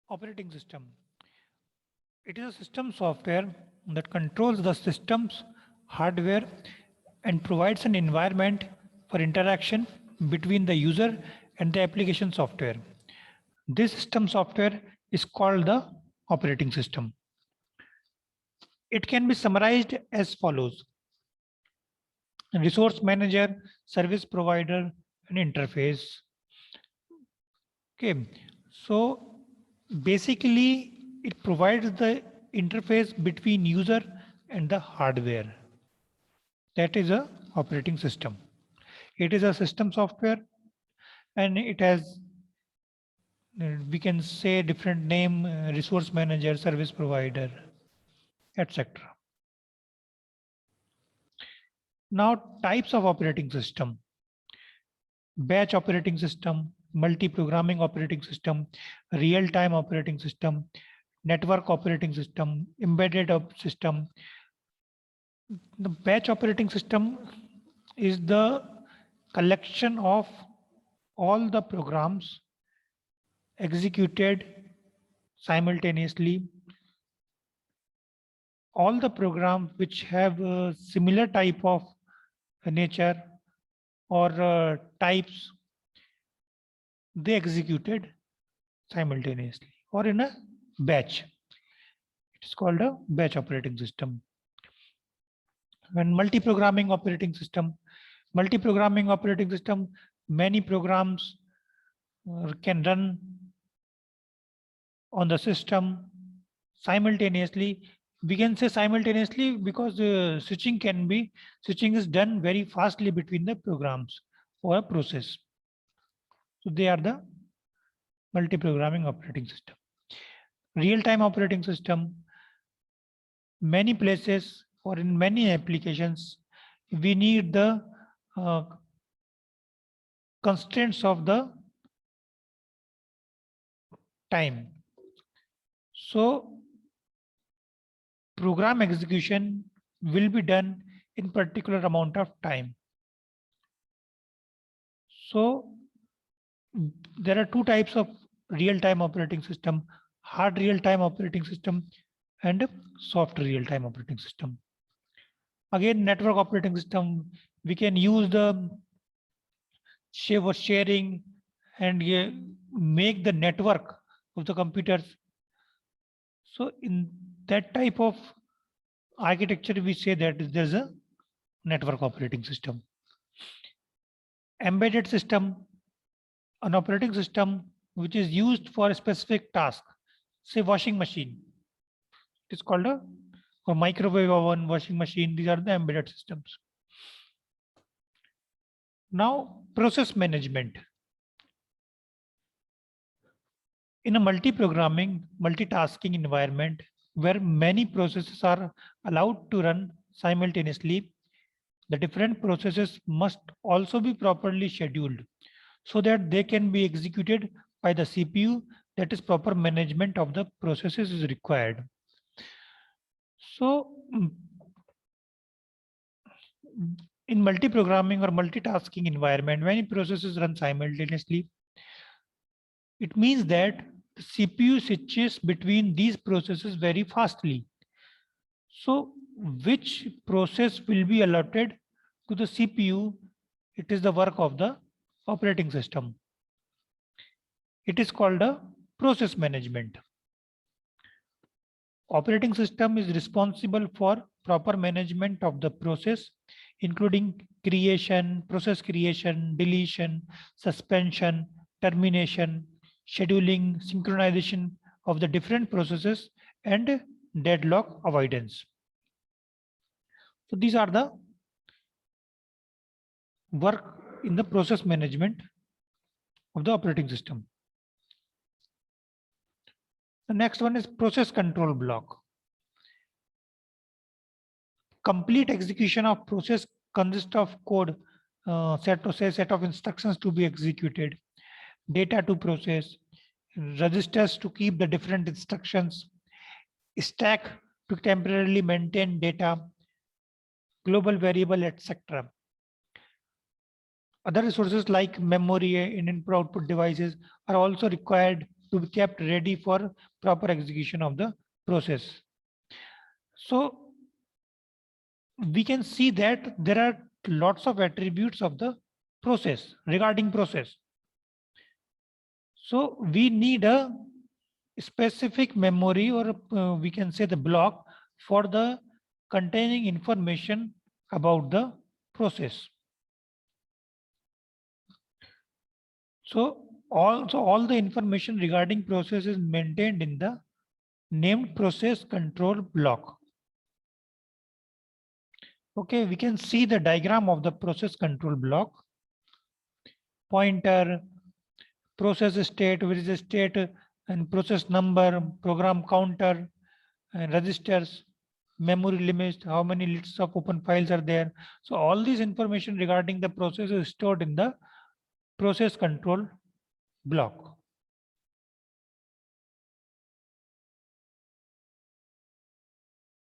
Operating system. It is a system software that controls the system's hardware and provides an environment for interaction between the user and the application software. This system software is called the operating system. It can be summarized as follows: resource manager, service provider, and interface. Okay, so basically it provides the interface between user and the hardware. That is a operating system. It is a system software and it has we can say different name, resource manager, service provider, etc. Now types of operating system: batch operating system, multi-programming operating system, real-time operating system, network operating system, embedded system. The batch operating system is the collection of all the programs executed simultaneously, all the programs which have a similar type of nature or types, they executed simultaneously or in a batch. It is called a batch operating system. And multi-programming operating system. Multi-programming operating system, many programs can run on the system simultaneously. We can say simultaneously because switching is done very fastly between the programs or a process. So they are the multi-programming operating system. Real-time operating system, many places or in many applications, we need the constraints of the time. So program execution will be done in particular amount of time. So there are two types of real-time operating system: hard real-time operating system and soft real-time operating system. Again, network operating system, we can use the sharing and make the network of the computers. So in that type of architecture, we say that there's a network operating system. Embedded system, an operating system which is used for a specific task, say washing machine. It is called a microwave oven, washing machine. These are the embedded systems. Now, process management. In a multi-programming, multitasking environment where many processes are allowed to run simultaneously, the different processes must also be properly scheduled so that they can be executed by the CPU. That is, proper management of the processes is required. So in multi-programming or multitasking environment, many processes run simultaneously. It means that the CPU switches between these processes very fastly. So which process will be allotted to the CPU? It is the work of the operating system. It is called a process management. Operating system is responsible for proper management of the process, including process creation, deletion, suspension, termination, scheduling, synchronization of the different processes, and deadlock avoidance. So these are the work in the process management of the operating system. The next one is process control block. Complete execution of process consists of code, set of instructions to be executed, data to process, registers to keep the different instructions, stack to temporarily maintain data, global variable, etc. Other resources like memory and input-output devices are also required to be kept ready for proper execution of the process. So we can see that there are lots of attributes of the process regarding process. So we need a specific memory, or we can say the block for the containing information about the process. So all the information regarding process is maintained in the named process control block. Okay, we can see the diagram of the process control block. Pointer, process state, which is a state, and process number, program counter, and registers, memory limits, how many lists of open files are there. So all this information regarding the process is stored in the process control block.